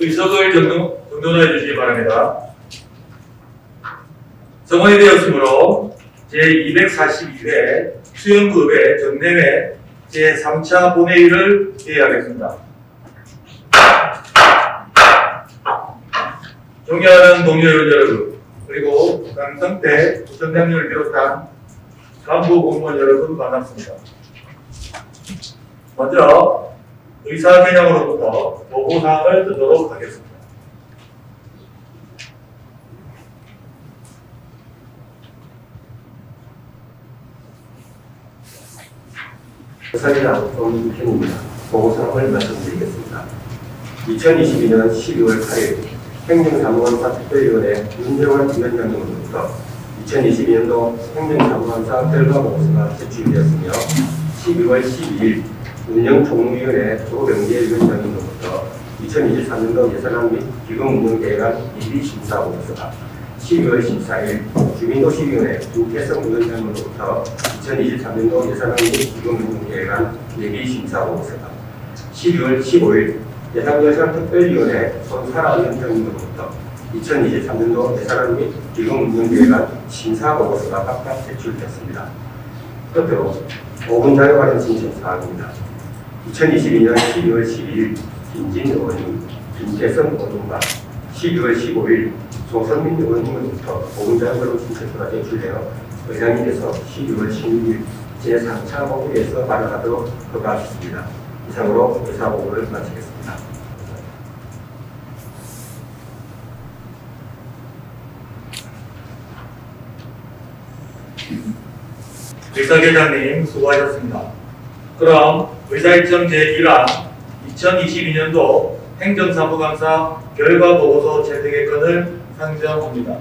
의석을 정돈해 주시기 바랍니다. 성원이 되었으므로 제242회 수영급의 정례회 제3차 본회의를 개의하겠습니다. 존경하는 동료회원 여러분, 그리고 강성태 부총장님을 비롯한 간부 공무원 여러분 반갑습니다. 먼저 의사개념으로부터 보고사항을 듣도록 하겠습니다. 의사회장 정윤ken입니다. 보고사항을 말씀드리겠습니다. 2022년 12월 8일 행정사무감사 특별위원회 윤정환 위원장님으로부터 2022년도 행정사무감사 결과보고서가 제출되었으며 12월 12일 운영총무위원회 조병재 위원장님으로부터 2023년도 예산안 및 기금운영계획안 예비심사보고서가 12월 14일 주민도시위원회 김태성 위원장으로부터 2023년도 예산안 및 기금운영계획안 예비심사보고서가 12월 15일 예산결산특별위원회 손사라 위원장님으로부터 2023년도 예산안 및 기금운영계획안 심사보고서가 각각 제출되었습니다. 끝으로 5분 자료 관련 신청사항입니다. 2022년 12월 12일 김진 의원님, 김태선 의원과 12월 15일 조선민 의원님으로부터 5분 자료 관련 신청서가 제출되어 의장님께서 12월 16일 제3차 본회의에서 발언하도록 허가하셨습니다. 이상으로 의사보고를 마치겠습니다. 의사계장님 수고하셨습니다. 그럼 의사일정 제1항 2022년도 행정사무감사 결과보고서 채택의 건을 상정합니다.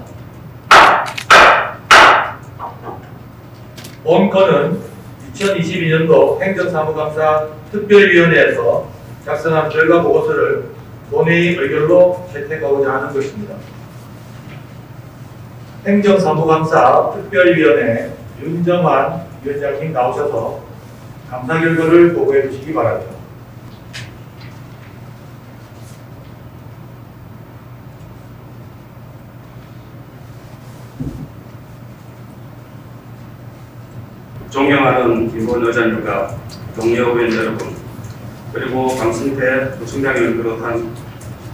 본 건은 2022년도 행정사무감사 특별위원회에서 작성한 결과보고서를 본회의 의결로 채택하고자 하는 것입니다. 행정사무감사 특별위원회 윤정환 위원장님 나오셔서 감사 결과를 보고해 주시기 바랍니다. 존경하는 김원 의장님과 동료 의원 여러분, 그리고 강승태 부총장님을 비롯한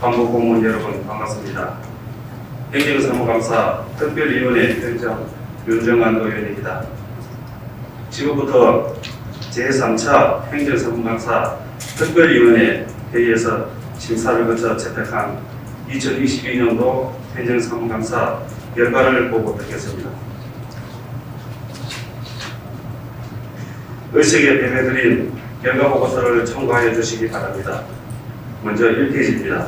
간부 공무원 여러분 반갑습니다. 행정사무감사 특별위원회 위원장 윤정환 의원입니다. 지금부터 제3차 행정사무감사 특별위원회 회의에서 심사를 거쳐 채택한 2022년도 행정사무감사 결과를 보고 듣겠습니다. 의석에 배배드린 결과보고서를 첨부하여 주시기 바랍니다. 먼저 1페이지입니다.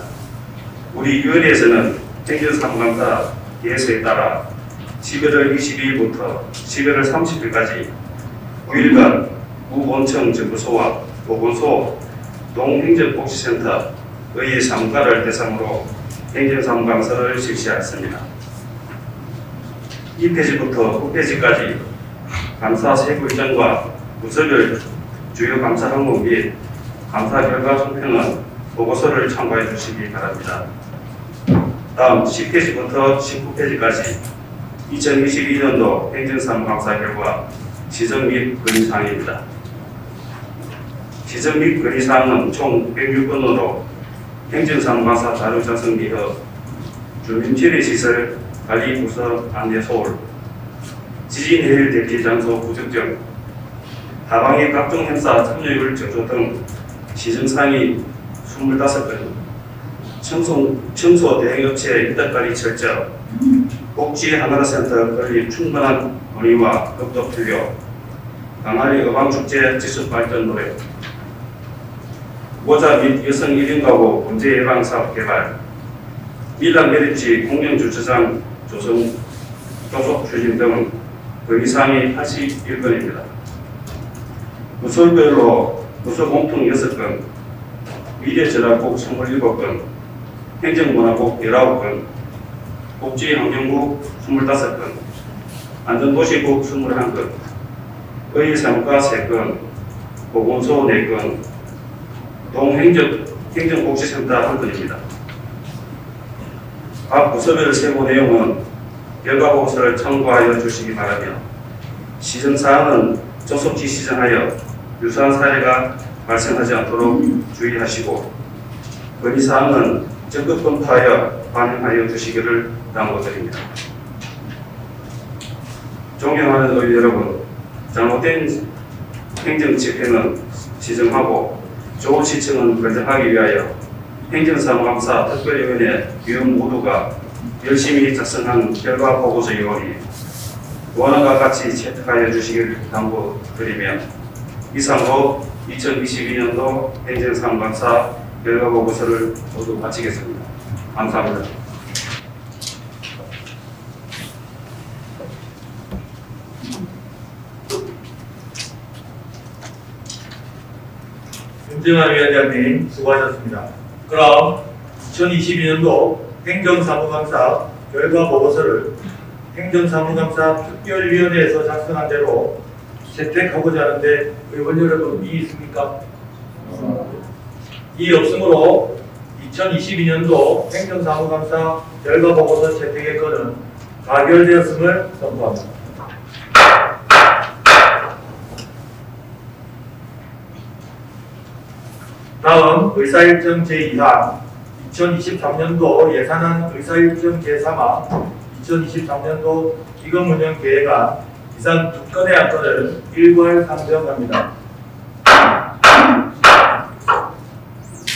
우리 위원회에서는 행정사무감사 예서에 따라 11월 22일부터 11월 30일까지 9일간 우본청 정부소와 보건소, 동행정복지센터, 의회 사무과를 대상으로 행정사무감사를 실시하였습니다. 2페이지부터 9페이지까지 감사 세부 일정과 부서별 주요 감사 항목 및 감사 결과 총평은 보고서를 참고해 주시기 바랍니다. 다음 10페이지부터 19페이지까지 2022년도 행정사무감사 결과 지적 및 건의사항입니다. 지적 및 건의사항은 총 106건으로 행정사무감사 자료 작성 및 주민지리시설 관리부서 안내소홀, 지진해일 대피 장소 부적정, 다방의 각종 행사 참여율 저조 등 시정사항이 25건, 청소 대행업체 인덕관리 철저, 복지하나센터 건립 충분한 논의와 협조 필요, 강화리 의방축제 지속 발전 노력, 보호자 및 여성 1인 가구 문제 예방 사업 개발, 밀락 메리지 공영주차장 조성 조속 추진 등 건의사항이 81건입니다. 부서별로 부서 공통 6건, 미래전화국 27건, 행정문화국 19건, 복지환경국 25건, 안전도시국 21건, 의사무과 3건, 보건소 4건, 동행정복지센터 1건입니다. 각 부서별 세부 내용은 결과 보고서를 참고하여 주시기 바라며 시정사항은 조속히 시정하여 유사한 사례가 발생하지 않도록 주의하시고 건의사항은 적극 검토하여 반영하여 주시기를 당부드립니다. 존경하는 의원 여러분, 잘못된 행정 집행은 시정하고 좋은 시청은 권장하기 위하여 행정사무감사 특별위원회 위원 모두가 열심히 작성한 결과 보고서 요원이 원안과 같이 채택하여 주시길 당부드리며 이상으로 2022년도 행정사무감사 결과 보고서를 모두 마치겠습니다. 감사합니다. 윤정환 위원장님 수고하셨습니다. 그럼 2022년도 행정사무감사 결과 보고서를 행정사무감사 특별위원회에서 작성한 대로 채택하고자 하는데 의원 여러분 이의 있습니까? 이의 없으므로 2022년도 행정사무감사 결과 보고서 채택의 건은 가결되었음을 선포합니다. 다음 의사일정 제2항 2023년도 예산안 의사일정 제3항 2023년도 기금운영 계획안 이상 두 건의 안건을 일괄 상정합니다.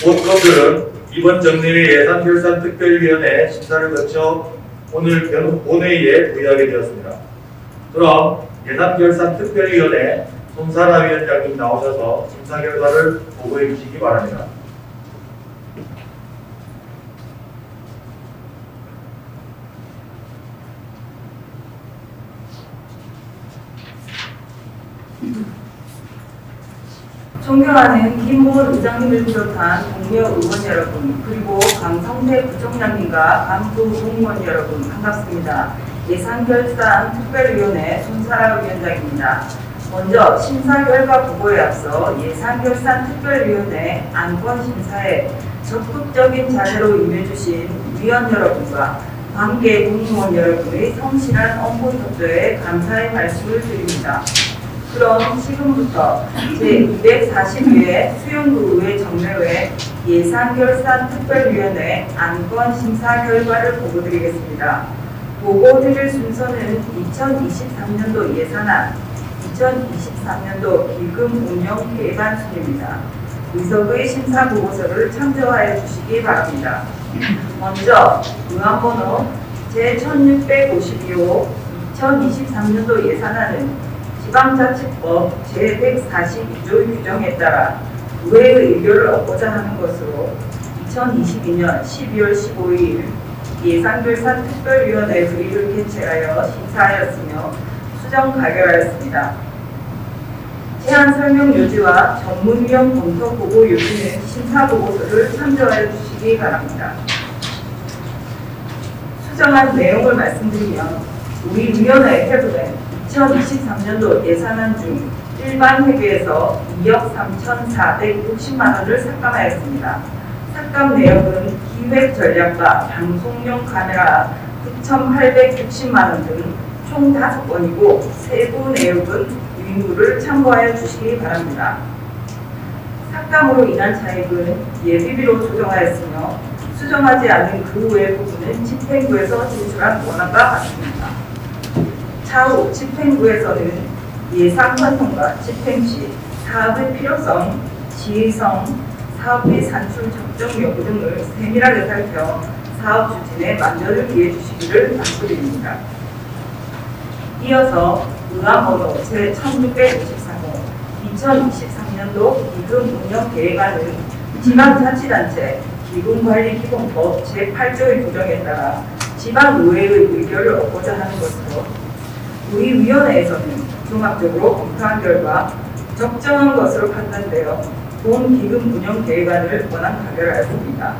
모든 것들은 이번 정례회 예산결산특별위원회 심사를 거쳐 오늘 본회의에 부의하게 되었습니다. 그럼 예산결산특별위원회 손사라 위원장님 나오셔서 심사 결과를 보고해 주시기 바랍니다. 존경하는 김모은 의장님을 비롯한 동료 의원 여러분, 그리고 강성태 부총장님과 간부 공무원 여러분 반갑습니다. 예산결산특별위원회 손사라 위원장입니다. 먼저 심사 결과 보고에 앞서 예산결산특별위원회 안건 심사에 적극적인 자세로 임해주신 위원 여러분과 관계 공무원 여러분의 성실한 업무 협조에 감사의 말씀을 드립니다. 그럼 지금부터 제242회 수영구의회 정례회 예산결산특별위원회 안건 심사 결과를 보고드리겠습니다. 보고드릴 순서는 2023년도 예산안, 2023년도 기금 운영 계획안 순입니다. 의석의 심사 보고서를 참조하여 주시기 바랍니다. 먼저 의안번호 제1652호 2023년도 예산안은 지방자치법 제142조 규정에 따라 의회의 의결을 얻고자 하는 것으로 2022년 12월 15일 예산결산특별위원회 회의를 개최하여 심사하였으며 수정 가결하였습니다. 제안 설명 요지와 전문위원 검토 보고 요지는 심사 보고서를 참조하여 주시기 바랍니다. 수정한 내용을 말씀드리면 우리 위원회에 회부된 2023년도 예산안 중 일반 회계에서 2억 3,460만 원을 삭감하였습니다. 삭감 내역은 기획 전략과 방송용 카메라 9,860만 원 등 총 5건이고 세부 내역은 의무를 참고하여 주시기 바랍니다. 삭감으로 인한 차익은 예비비로 조정하였으며 수정하지 않은 그 외 부분은 집행부에서 제출한 원안과 같습니다. 차후 집행부에서는 예산 편성과 집행 시 사업의 필요성, 지휘성, 사업비 산출 적정 여부 등을 세밀하게 살펴 사업 추진에 만전을 기해 주시기를 당부드립니다. 이어서 의안번호 제1663호 2023년도 기금 운영 계획안은 지방자치단체 기금관리기본법 제8조의 규정에 따라 지방의회의 의결을 얻고자 하는 것으로 우리 위원회에서는 종합적으로 검토한 결과 적정한 것으로 판단되어 본 기금 운영 계획안을 원안 가결하였습니다.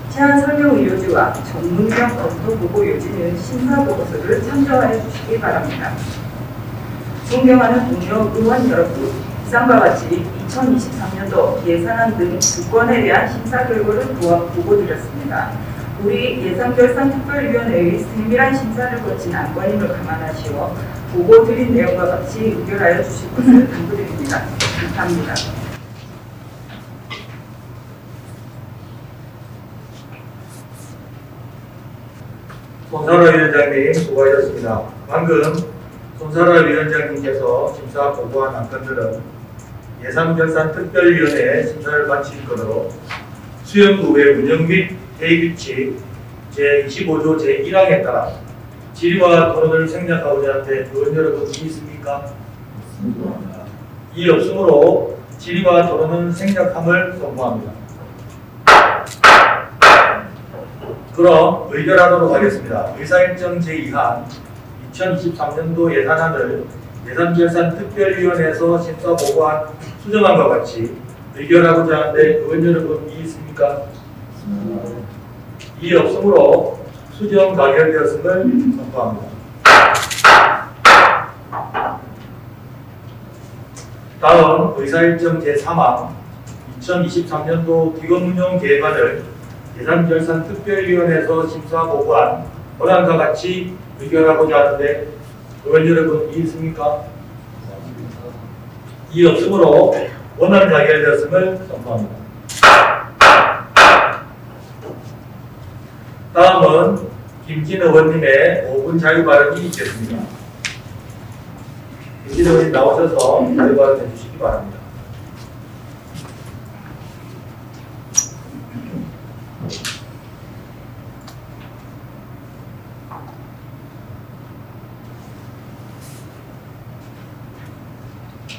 제안 설명 요지와 전문위원 검토 보고 요지는 심사 보고서를 참조하여 주시기 바랍니다. 존경하는 동료 의원 여러분, 이상과 같이 2023년도 예산안 등 두 건에 대한 심사 결과를 보고드렸습니다. 우리 예산결산특별위원회의 세밀한 심사를 거친 안건임을 감안하시어 보고 드린 내용과 같이 의결하여 주실 것을 당부드립니다. 감사합니다. 손사라 위원장님 수고하셨습니다. 방금 손사라 위원장님께서 심사 보고한 안건들은 예산결산특별위원회 심사를 마친 것으로 수영구의 운영 및 회의규칙 제25조 제1항에 따라 질의와 토론을 생략하고자 하는데 의원 여러분 이의 있습니까? 이의 없으므로 질의와 토론은 생략함을 선포합니다. 그럼 의결하도록 하겠습니다. 의사일정 제2항 2023년도 예산안을 예산결산특별위원회에서 심사보고한 수정안과 같이 의결하고자 하는데 의원 여러분 이의 있습니까? 이의 없으므로 수정 가결되었음을 선포합니다. 다음 의사일정 제3항 2023년도 기금운용 계획안을 예산결산특별위원회에서 심사보고한 권한과 같이 의결하고자 하는데 의원 여러분 이의 있습니까? 이의 없으므로 원안 가결되었음을 선포합니다. 다음은 김진 의원님의 5분 자유 발언이 있겠습니다. 김진 의원님 나오셔서 자유 발언 해주시기 바랍니다.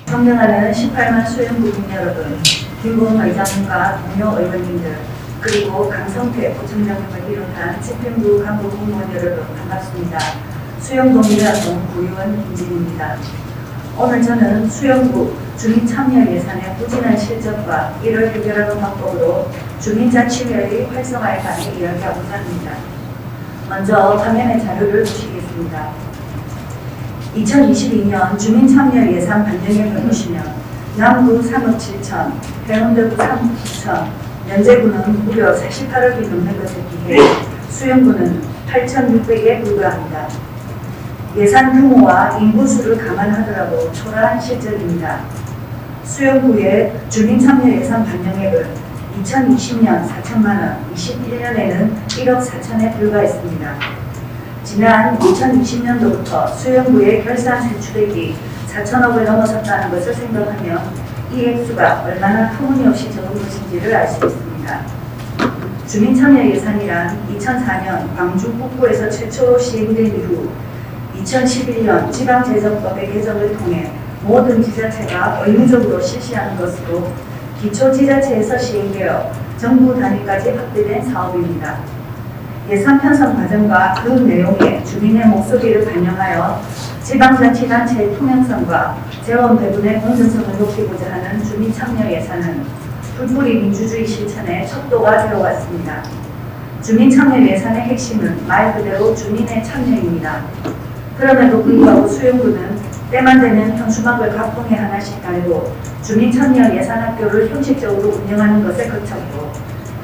존경하는 18만 수영구 국민 여러분, 김부은 의장님과 동료 의원님들, 그리고 강성태 부총장님을 비롯한 집행부 간부 공무원 여러분 반갑습니다. 수영동일화동 구의원 김진입니다. 오늘 저는 수영구 주민참여 예산의 부진한 실적과 이를 해결하는 방법으로 주민자치회의 활성화에 관해 이야기하고자 합니다. 먼저 화면의 자료를 보시겠습니다. 2022년 주민참여 예산 반영액을 보시면 남구 3억 7천, 해운대구 3억 9천, 연제구는 무려 48억이 넘는 것에 비해 수영구는 8,600에 불과합니다. 예산 규모와 인구수를 감안하더라도 초라한 실적입니다. 수영구의 주민참여 예산 반영액은 2020년 4천만원, 21년에는 1억 4천에 불과했습니다. 지난 2020년도부터 수영구의 결산 세출액이 4천억을 넘어섰다는 것을 생각하면 이 액수가 얼마나 터무니없이 적은 것인지를 알 수 있습니다. 주민참여 예산이란 2004년 광주 북구에서 최초로 시행된 이후 2011년 지방재정법의 개정을 통해 모든 지자체가 의무적으로 실시하는 것으로 기초지자체에서 시행되어 정부 단위까지 확대된 사업입니다. 예산 편성 과정과 그 내용에 주민의 목소리를 반영하여 지방자치단체의 투명성과 재원 배분의 공정성을 높이고자 하는 주민참여 예산은 풀뿌리 민주주의 실천의 척도가 되어왔습니다. 주민참여 예산의 핵심은 말 그대로 주민의 참여입니다. 그럼에도 불구하고 수영구는 때만 되면 현수막을 각동에 하나씩 달고 주민참여 예산학교를 형식적으로 운영하는 것에 그쳤고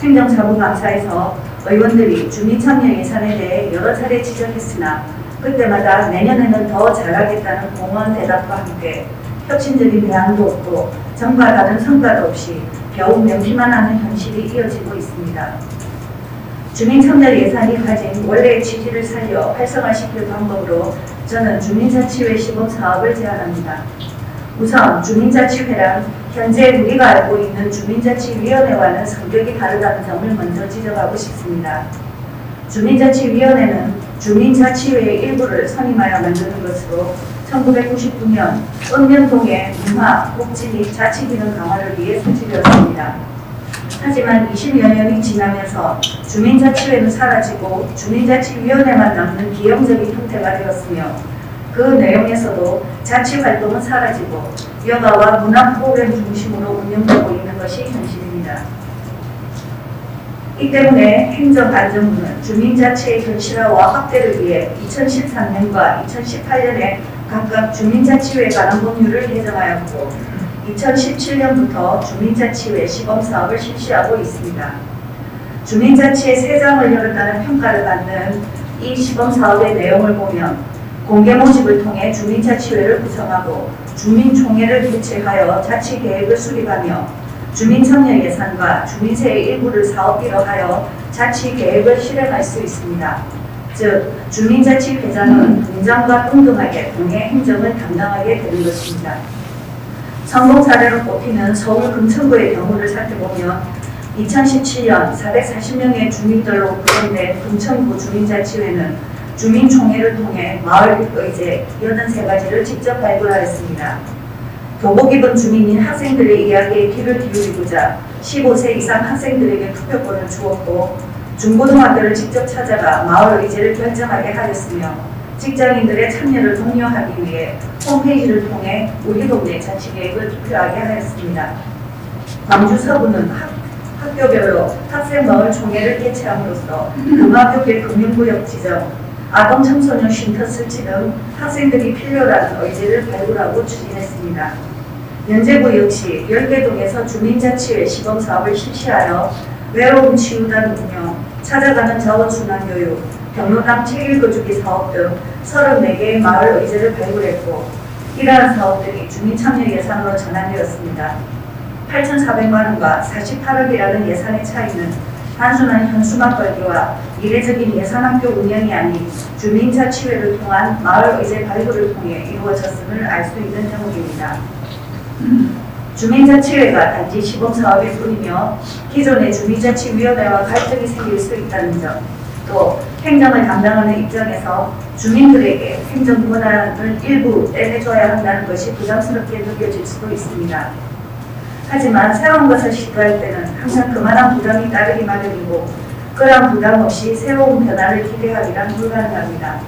행정자문감사에서 의원들이 주민참여 예산에 대해 여러 차례 지적했으나 그때마다 내년에는 더 잘하겠다는 공허한 대답과 함께 혁신적인 대안도 없고 전과 다른 성과도 없이 겨우 명피만 하는 현실이 이어지고 있습니다. 주민참여 예산이 가진 원래의 취지를 살려 활성화시킬 방법으로 저는 주민자치회 시범사업을 제안합니다. 우선 주민자치회란 현재 우리가 알고 있는 주민자치위원회와는 성격이 다르다는 점을 먼저 지적하고 싶습니다. 주민자치위원회는 주민자치회의 일부를 선임하여 만드는 것으로 1999년 읍면동의 문화, 복지 및 자치기능 강화를 위해 설치되었습니다. 하지만 20여 년이 지나면서 주민자치회는 사라지고 주민자치위원회만 남는 비용적인 형태가 되었으며 그 내용에서도 자치활동은 사라지고 여가와 문화 프로그램 중심으로 운영되고 있는 것이 현실입니다. 이 때문에 행정안전부는 주민자치의 현실화와 확대를 위해 2013년과 2018년에 각각 주민자치회에 관한 법률을 개정하였고 2017년부터 주민자치회 시범사업을 실시하고 있습니다. 주민자치의 새 장을 열었다는 평가를 받는 이 시범사업의 내용을 보면 공개 모집을 통해 주민자치회를 구성하고 주민총회를 개최하여 자치계획을 수립하며 주민참여 예산과 주민세의 일부를 사업비로 하여 자치계획을 실행할 수 있습니다. 즉, 주민자치회장은 동장과 동등하게 동의 행정을 담당하게 되는 것입니다. 성공 사례로 꼽히는 서울 금천구의 경우를 살펴보면 2017년 440명의 주민들로 구성된 금천구 주민자치회는 주민총회를 통해 마을의제 83가지를 직접 발굴하였습니다. 교복 입은 주민인 학생들의 이야기에 귀를 기울이고자 15세 이상 학생들에게 투표권을 주었고 중고등학교를 직접 찾아가 마을의제를 결정하게 하였으며 직장인들의 참여를 독려하기 위해 홈페이지를 통해 우리 동네 자치계획을 투표하게 하였습니다. 광주 서구는 학교별로 학생마을 총회를 개최함으로써 금화교계 금융구역 지정, 아동 청소년 쉼터 설치 등 학생들이 필요로 의제를 발굴하고 추진했습니다. 연제구 역시 10개동에서 주민자치회 시범사업을 실시하여 외로움 치유단 운영, 찾아가는 자원순환교육, 경로당 책 읽어주기 사업 등 34개의 마을 의제를 발굴했고 이러한 사업들이 주민참여 예산으로 전환되었습니다. 8,400만 원과 48억이라는 예산의 차이는 단순한 현수막 걸기와 이례적인 예산학교 운영이 아닌 주민자치회를 통한 마을의제 발굴을 통해 이루어졌음을 알 수 있는 대목입니다. 주민자치회가 단지 시범사업일 뿐이며 기존의 주민자치위원회와 갈등이 생길 수 있다는 점, 또 행정을 담당하는 입장에서 주민들에게 행정 권한을 일부 떼내줘야 한다는 것이 부담스럽게 느껴질 수도 있습니다. 하지만 새로운 것을 시도할 때는 항상 그만한 부담이 따르기 마련이고 그러한 부담 없이 새로운 변화를 기대하기란 불가능합니다.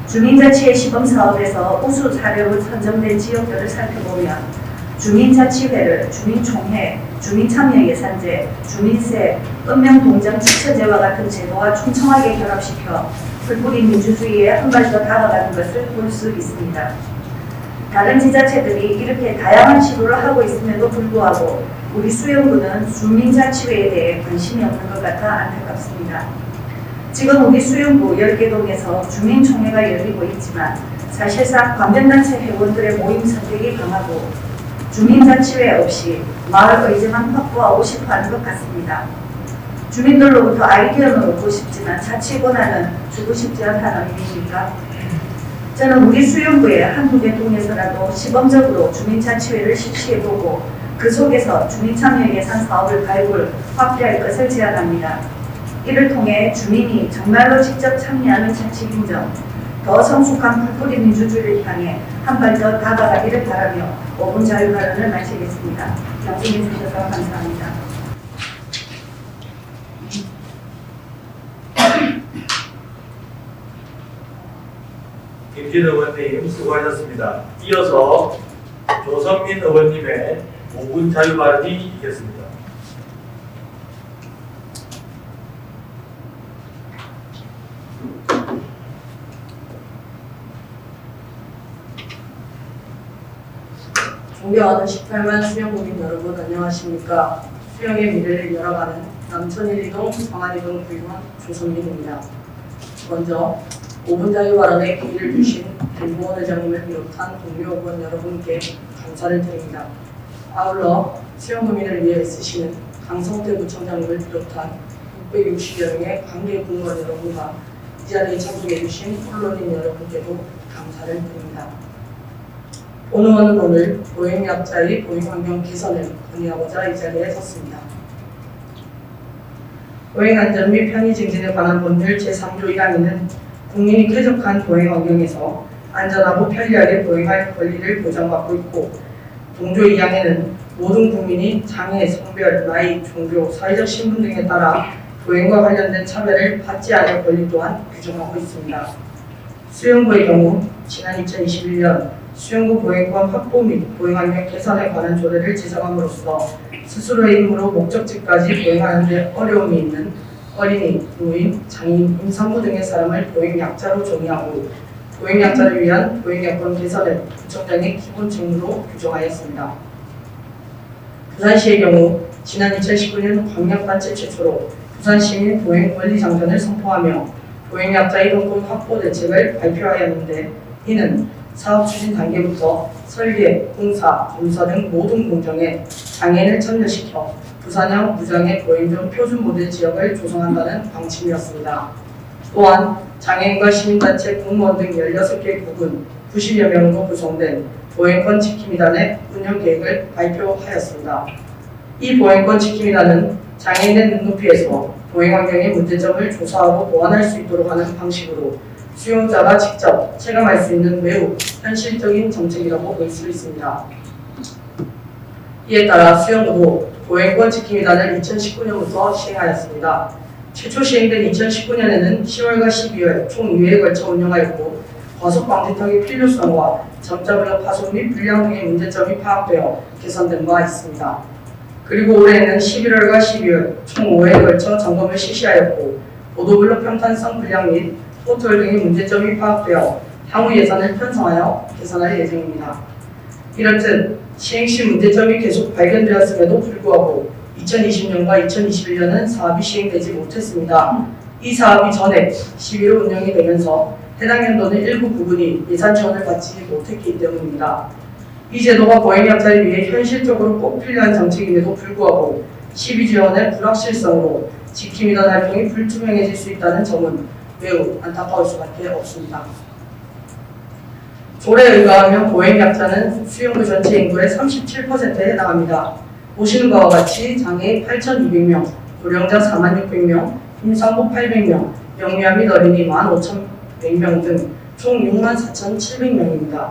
주민자치의 시범사업에서 우수 사례로 선정된 지역들을 살펴보면 주민자치회를 주민총회, 주민참여예산제, 주민세, 읍면동장 지처제와 같은 제도와 촘촘하게 결합시켜 불뿌리 민주주의에 한 발 더 다가가는 것을 볼 수 있습니다. 다른 지자체들이 이렇게 다양한 시도를 하고 있음에도 불구하고 우리 수영구는 주민자치회에 대해 관심이 없는 것 같아 안타깝습니다. 지금 우리 수영구 10개동에서 주민총회가 열리고 있지만 사실상 관변단체 회원들의 모임 선택이 강하고 주민자치회 없이 마을의제만 확보하고 싶어하는 것 같습니다. 주민들로부터 아이디어는 얻고 싶지만 자치 권한은 주고 싶지 않다는 의미입니까? 저는 우리 수영구의 한두 개 동에서라도 시범적으로 주민자치회를 실시해보고 그 속에서 주민참여 예산 사업을 발굴, 확대할 것을 제안합니다. 이를 통해 주민이 정말로 직접 참여하는 자치행정, 더 성숙한 불뿌리 민주주의를 향해 한 발 더 다가가기를 바라며 5분 자유발언을 마치겠습니다. 경청해 주셔서 감사합니다. 김진 의원님 수고하셨습니다. 이어서 조선민 의원님의 5분 자유발언이 있겠습니다. 존경하는 18만 수영국민 여러분 안녕하십니까. 수영의 미래를 열어가는 남천일이동 상안이동 구의원 조선민입니다. 먼저 5분 자유 발언에 기회를 주신 김보원 회장님을 비롯한 동료 의원 여러분께 감사를 드립니다. 아울러 수영구민을 위해 애쓰시는 강성태 부청장님을 비롯한 660여 명의 관계 공무원 여러분과 이 자리에 참석해 주신 언론인 여러분께도 감사를 드립니다. 오늘 보행약자의 보행환경 개선을 건의하고자 이 자리에 섰습니다. 보행안전 및 편의 증진에 관한 법률 제3조 1항에는 국민이 쾌적한 보행환경에서 안전하고 편리하게 보행할 권리를 보장받고 있고 동조 2항에는 모든 국민이 장애, 성별, 나이, 종교, 사회적 신분 등에 따라 보행과 관련된 차별을 받지 않을 권리 또한 규정하고 있습니다. 수영구의 경우 지난 2021년 수영구 보행권 확보 및 보행환경 개선에 관한 조례를 제정함으로써 스스로의 힘으로 목적지까지 보행하는 데 어려움이 있는 어린이, 노인, 장애인, 임산부 등의 사람을 보행약자로 정의하고 보행약자를 위한 보행여건 개선을 구청장의 기본 책무로 규정하였습니다. 부산시의 경우 지난 2019년 광역단체 최초로 부산시민 보행 권리 장전을 선포하며 보행약자 이동권 확보 대책을 발표하였는데, 이는 사업 추진 단계부터 설계, 공사, 검사 등 모든 공정에 장애인을 참여시켜 부산형 무장애 보행정 표준 모델 지역을 조성한다는 방침이었습니다. 또한 장애인과 시민단체 공무원 등 16개 구군 90여 명으로 구성된 보행권 지킴이단의 운영 계획을 발표하였습니다. 이 보행권 지킴이단은 장애인의 눈높이에서 보행환경의 문제점을 조사하고 보완할 수 있도록 하는 방식으로 수용자가 직접 체감할 수 있는 매우 현실적인 정책이라고 볼 수 있습니다. 이에 따라 수영구도 보행권 지킴이단을 2019년부터 시행하였습니다. 최초 시행된 2019년에는 10월과 12월 총 2회에 걸쳐 운영하였고, 과속 방지턱의 필요성과 점자블럭 파손 및 불량 등의 문제점이 파악되어 개선된 바 있습니다. 그리고 올해는 11월과 12월 총 5회에 걸쳐 점검을 실시하였고, 보도블럭 평탄성 불량 및 포털 등의 문제점이 파악되어 향후 예산을 편성하여 개선할 예정입니다. 이렇듯 시행 시 문제점이 계속 발견되었음에도 불구하고 2020년과 2021년은 사업이 시행되지 못했습니다. 이 사업이 전액 시비로 운영이 되면서 해당 연도는 일부 부분이 예산 지원을 받지 못했기 때문입니다. 이 제도가 보행약자를 위해 현실적으로 꼭 필요한 정책임에도 불구하고 시비 지원의 불확실성으로 지킴이단 활동이 불투명해질 수 있다는 점은 매우 안타까울 수밖에 없습니다. 조례에 의거하면 보행약자는 수용구 전체 인구의 37%에 해당합니다. 보시는 바와 같이 장애인 8,200명, 고령자 46,000명, 임산부 800명, 영유아 및 어린이 15,100명 등 총 64,700명입니다.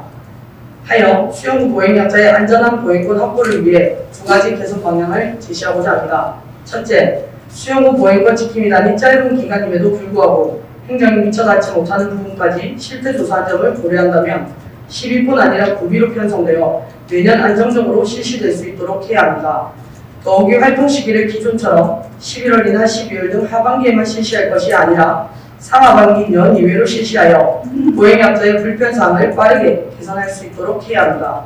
하여 수용구 보행약자의 안전한 보행권 확보를 위해 두 가지 개선 방향을 제시하고자 합니다. 첫째, 수용구 보행권 지킴이단이 짧은 기간임에도 불구하고 행정이 미처 닿지 못하는 부분까지 실태 조사한 점을 고려한다면 12뿐 아니라 9비로 편성되어 매년 안정적으로 실시될 수 있도록 해야 합니다. 더욱이 활동 시기를 기존처럼 11월이나 12월 등 하반기에만 실시할 것이 아니라 상하반기 연 2회로 실시하여 보행약자의 불편사항을 빠르게 개선할 수 있도록 해야 합니다.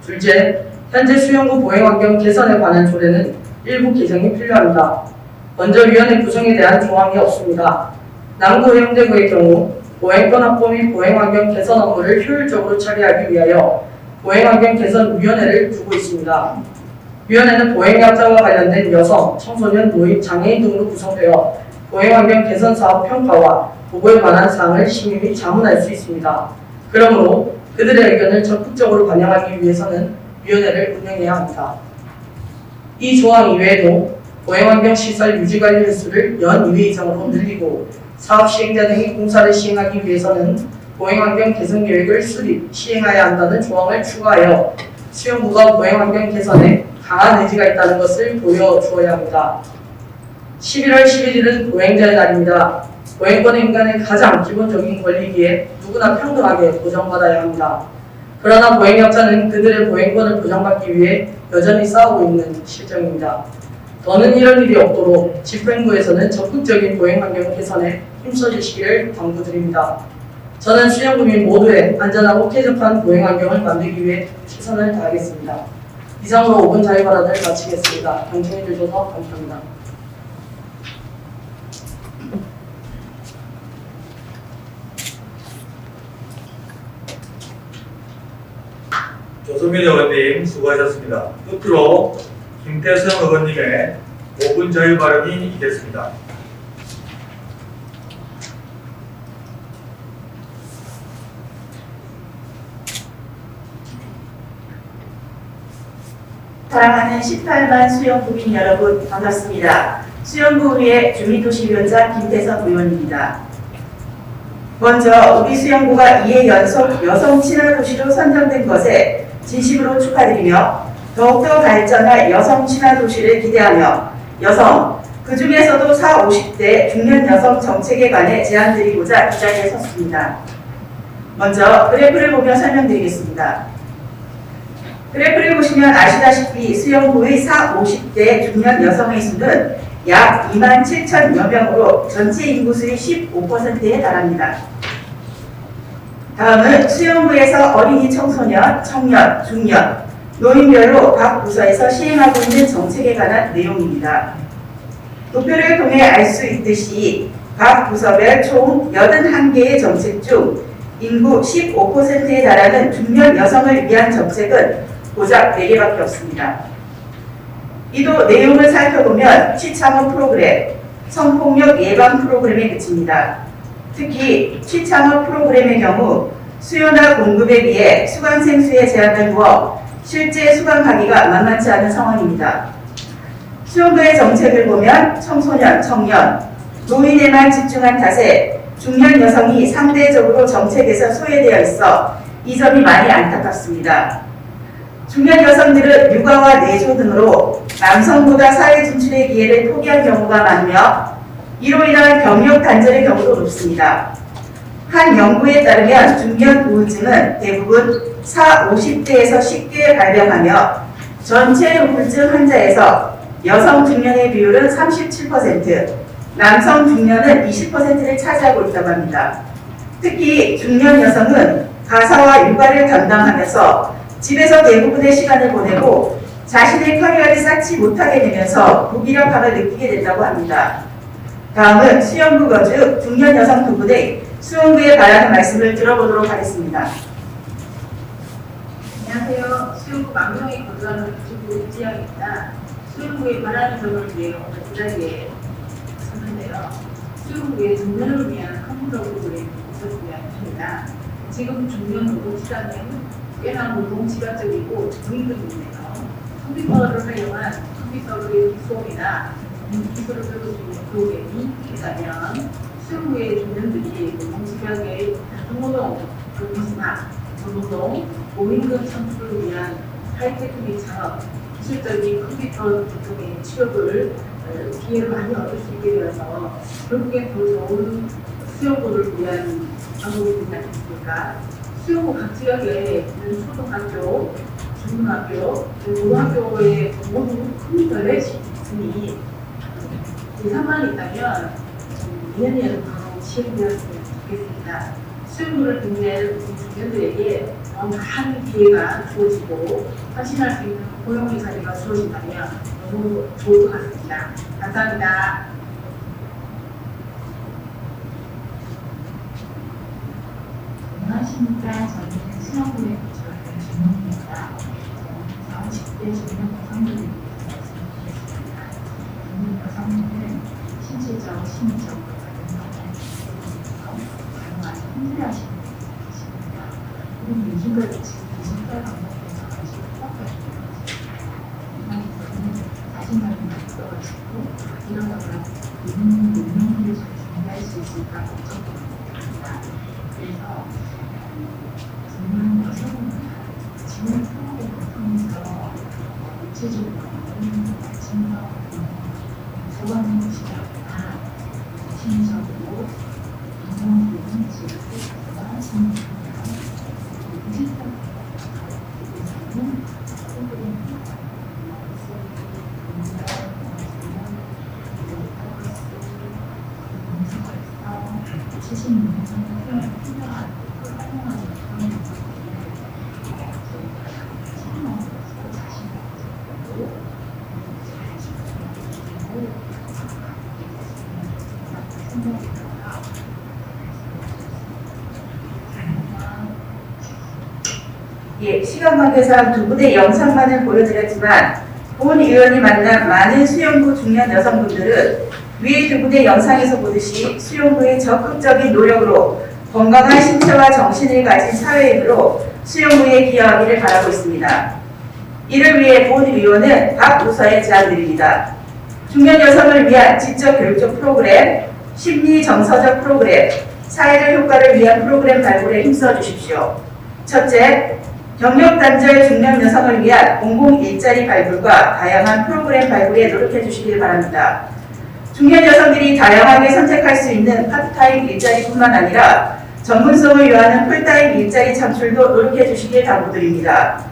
둘째, 현재 수용구 보행환경 개선에 관한 조례는 일부 개정이 필요합니다. 먼저 위원회 구성에 대한 조항이 없습니다. 남구 해운대구의 경우 보행권 확보 및 보행환경 개선 업무를 효율적으로 처리하기 위하여 보행환경 개선위원회를 두고 있습니다. 위원회는 보행약자와 관련된 여성, 청소년, 노인, 장애인 등으로 구성되어 보행환경 개선 사업 평가와 보고에 관한 사항을 심의 및 자문할 수 있습니다. 그러므로 그들의 의견을 적극적으로 반영하기 위해서는 위원회를 운영해야 합니다. 이 조항 이외에도 보행환경 시설 유지관리 횟수를 연 2회 이상으로 늘리고 사업 시행자 등이 공사를 시행하기 위해서는 보행환경 개선 계획을 수립, 시행해야 한다는 조항을 추가하여 수용구가 보행환경 개선에 강한 의지가 있다는 것을 보여주어야 합니다. 11월 11일은 보행자의 날입니다. 보행권은 인간의 가장 기본적인 권리이기에 누구나 평등하게 보장받아야 합니다. 그러나 보행약자는 그들의 보행권을 보장받기 위해 여전히 싸우고 있는 실정입니다. 더는 이런 일이 없도록 집행부에서는 적극적인 보행환경 개선에 힘써주시기를 당부드립니다. 저는 수용구민 모두의 안전하고 쾌적한 보행환경을 만들기 위해 최선을 다하겠습니다. 이상으로 5분 자유발언을 마치겠습니다. 경청해 주셔서 감사합니다. 조성민 의원님 수고하셨습니다. 끝으로 김태성 의원님의 5분 자유 발언이 있겠습니다. 사랑하는 18만 수영구민 여러분 반갑습니다. 수영구의회 주민도시위원장 김태석 의원입니다. 먼저 우리 수영구가 2회 연속 여성 친화 도시로 선정된 것에 진심으로 축하드리며 더욱더 발전할 여성 친화 도시를 기대하며 여성, 그 중에서도 40, 50대 중년 여성 정책에 관해 제안드리고자 이 자리에 섰습니다. 먼저 그래프를 보며 설명드리겠습니다. 그래프를 보시면 아시다시피 수영구의 40, 50대 중년 여성의 수는 약 27,000여 명으로 전체 인구 수의 15%에 달합니다. 다음은 수영구에서 어린이 청소년, 청년, 중년, 노인별로 각 부서에서 시행하고 있는 정책에 관한 내용입니다. 도표를 통해 알 수 있듯이 각 부서별 총 81개의 정책 중 인구 15%에 달하는 중년 여성을 위한 정책은 고작 4개밖에 없습니다. 이도 내용을 살펴보면 취창업 프로그램, 성폭력 예방 프로그램에 그칩니다. 특히 취창업 프로그램의 경우 수요나 공급에 비해 수강생 수에 제한을 두어 실제 수강하기가 만만치 않은 상황입니다. 수용부의 정책을 보면 청소년, 청년, 노인에만 집중한 탓에 중년 여성이 상대적으로 정책에서 소외되어 있어 이 점이 많이 안타깝습니다. 중년 여성들은 육아와 내조 등으로 남성보다 사회 진출의 기회를 포기한 경우가 많으며 이로 인한 경력 단절의 경우도 높습니다. 한 연구에 따르면 중년 우울증은 대부분 40~50대에서 쉽게 발병하며 전체 우울증 환자에서 여성 중년의 비율은 37%, 남성 중년은 20%를 차지하고 있다고 합니다. 특히 중년 여성은 가사와 육아를 담당하면서 집에서 대부분의 시간을 보내고 자신의 커리어를 쌓지 못하게 되면서 무기력함을 느끼게 된다고 합니다. 다음은 수영구 거주 중년 여성 두 분의 수영구에 바라는 말씀을 들어보도록 하겠습니다. 안녕하세요. 수영구 망성에 거주하는 주부 이지영입니다. 수영구에 바라는 점을 위해 오늘 이 자리에 섰는데요. 수영구의 중년을 위한 컴퓨터 프로그램이 있었으면 합니다. 지금 중년 노동 시간은 꽤나 노동 지각적이고 무임금이네요. 컴퓨터를 활용한 컴퓨터의 수업이나 기술을 배울 수 있는 프로그램이 있다면 수영구의 중년들이 노동 지각의 노동, 근무나 노동, 무임금 창출을 위한 하이테크닉 산업, 기술적인 컴퓨터 등의 취업을 기회를 많이 얻을 수 있게 되어서 결국엔 더 좋은 수영구를 위한 방법이 되지 않겠습니까? 수영구 각 지역에 있는 초등학교, 중등학교, 고등학교에 모두 컴퓨터를 있으니 예산만 있다면 2년이라도 바로 시행되었으면 좋겠습니다. 수영구를 등재할 중년들에게 많은 기회가 주어지고 헌신할 수 있는 고용의 자리가 주어진다면 너무 좋을 것 같습니다. 감사합니다. 안녕하십니까. 저는 수영구에 거주하는 김용입니다. 40대 중년 여성들에 대해서 말씀드리겠습니다. 중년 여성들은 신체적, 심리적으로 다른 가능한 힘들어하시는 분들이 계십니다. 우리는 요즘까지 지금 디지털 방법에서 가지고 수업하시는 자신감이 없어가지고 이러다가 있는 능력을 잘 준비할 수 있을까 걱정됩니다. 그래서 중년 여성은 지원 프로그램을 통해서 구체적으로 말씀과 소관하는 것이 아니라 심리적으로 인간적인 지역과 심리적인 디지털 방법에서는 프로그램이 예, 시간 관계상 두 분의 영상만을 보여드렸지만 본 의원이 만난 많은 수영구 중년 여성분들은 위의 두 분의 영상에서 보듯이 수영구의 적극적인 노력으로 건강한 신체와 정신을 가진 사회인으로 수영구에 기여하기를 바라고 있습니다. 이를 위해 본 의원은 각 부서에 제안드립니다. 중년 여성을 위한 지적 교육적 프로그램, 심리 정서적 프로그램, 사회적 효과를 위한 프로그램 발굴에 힘써 주십시오. 첫째, 경력 단절 중년 여성을 위한 공공 일자리 발굴과 다양한 프로그램 발굴에 노력해 주시길 바랍니다. 중년 여성들이 다양하게 선택할 수 있는 파트타임 일자리뿐만 아니라 전문성을 요하는 풀타임 일자리 창출도 노력해 주시길 당부드립니다.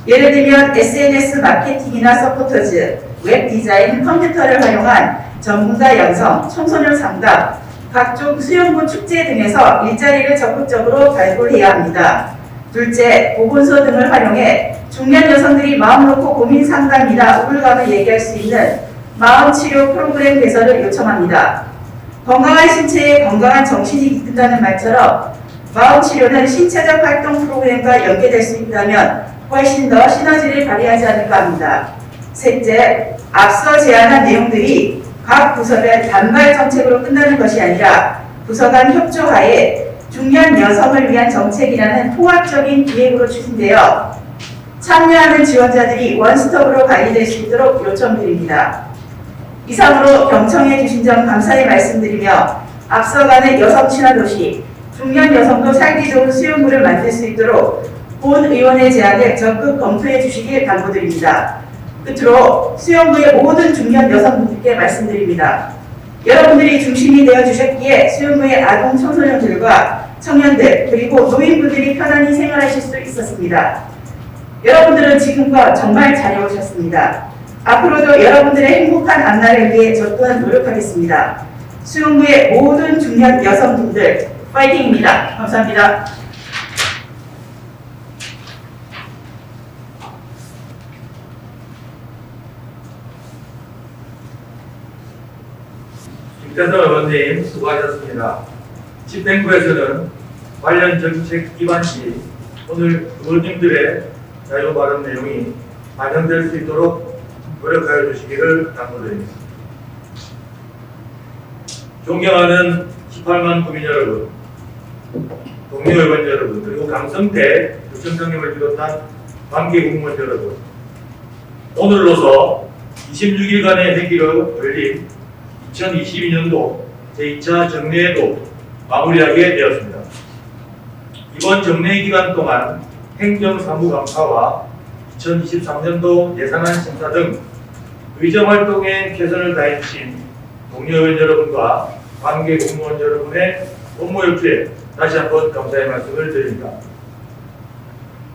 예를 들면 SNS 마케팅이나 서포터즈, 웹 디자인, 컴퓨터를 활용한 전문가 양성, 청소년 상담, 각종 수영구 축제 등에서 일자리를 적극적으로 발굴해야 합니다. 둘째, 보건소 등을 활용해 중년 여성들이 마음 놓고 고민 상담이나 우울감을 얘기할 수 있는 마음치료 프로그램 개선을 요청합니다. 건강한 신체에 건강한 정신이 깃든다는 말처럼 마음치료는 신체적 활동 프로그램과 연계될 수 있다면 훨씬 더 시너지를 발휘하지 않을까 합니다. 셋째, 앞서 제안한 내용들이 각 부서별 단발 정책으로 끝나는 것이 아니라 부서 간 협조하에 중년 여성을 위한 정책이라는 통합적인 기획으로 추진되어 참여하는 지원자들이 원스톱으로 관리될 수 있도록 요청드립니다. 이상으로 경청해 주신 점 감사히 말씀드리며 앞서가는 여성 친화 도시, 중년 여성도 살기 좋은 수용구를 만들 수 있도록 본 의원의 제안을 적극 검토해 주시길 당부드립니다. 끝으로 수용구의 모든 중년 여성분들께 말씀드립니다. 여러분들이 중심이 되어 주셨기에 수용구의 아동 청소년들과 청년들 그리고 노인분들이 편안히 생활하실 수 있었습니다. 여러분들은 지금껏 정말 잘해오셨습니다. 앞으로도 여러분들의 행복한 앞날을 위해 저 또한 노력하겠습니다. 수용구의 모든 중년 여성분들 파이팅입니다. 감사합니다. 김태선 의원님 수고하셨습니다. 집행부에서는 관련 정책 기반 시 오늘 의원님들의 자유 발언 내용이 반영될 수 있도록 노력하여 주시기를 당부드립니다. 존경하는 18만 국민 여러분, 동료 의원 여러분, 그리고 강성태 구청장님을 비롯한 관계 공무원 여러분, 오늘로서 26일간의 회기로 열린 2022년도 제2차 정례회도 마무리하게 되었습니다. 이번 정례 기간 동안 행정사무 감사와 2023년도 예산안 심사 등 의정활동에 최선을 다해주신 동료 의원 여러분과 관계 공무원 여러분의 업무 협조에 다시 한번 감사의 말씀을 드립니다.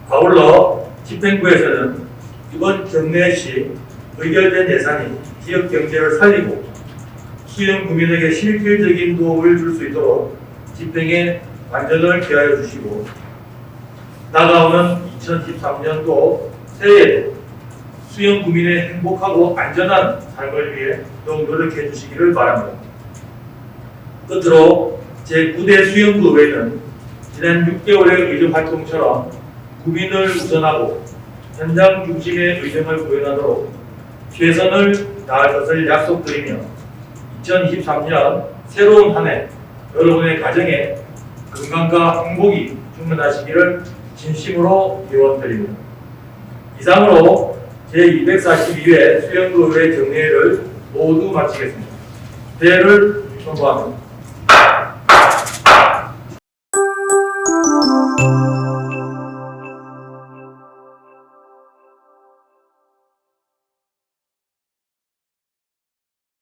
아울러 집행부에서는 이번 정례 시 의결된 예산이 지역 경제를 살리고 수용 구민에게 실질적인 도움을 줄 수 있도록 집행에 완전을 기하여 주시고 다가오는 2013년도 새해에도 수용 구민의 행복하고 안전한 삶을 위해 더욱 노력해 주시기를 바랍니다. 끝으로 제9대 수용구 의회는 지난 6개월의 의정 활동처럼 구민을 우선하고 현장 중심의 의정을 구현하도록 최선을 다할 것을 약속드리며 2023년 새로운 한 해 여러분의 가정에 건강과 행복이 충만하시기를 진심으로 기원드립니다. 이상으로 제242회 수영구의회 정례회를 모두 마치겠습니다. 대회를 선포합니다.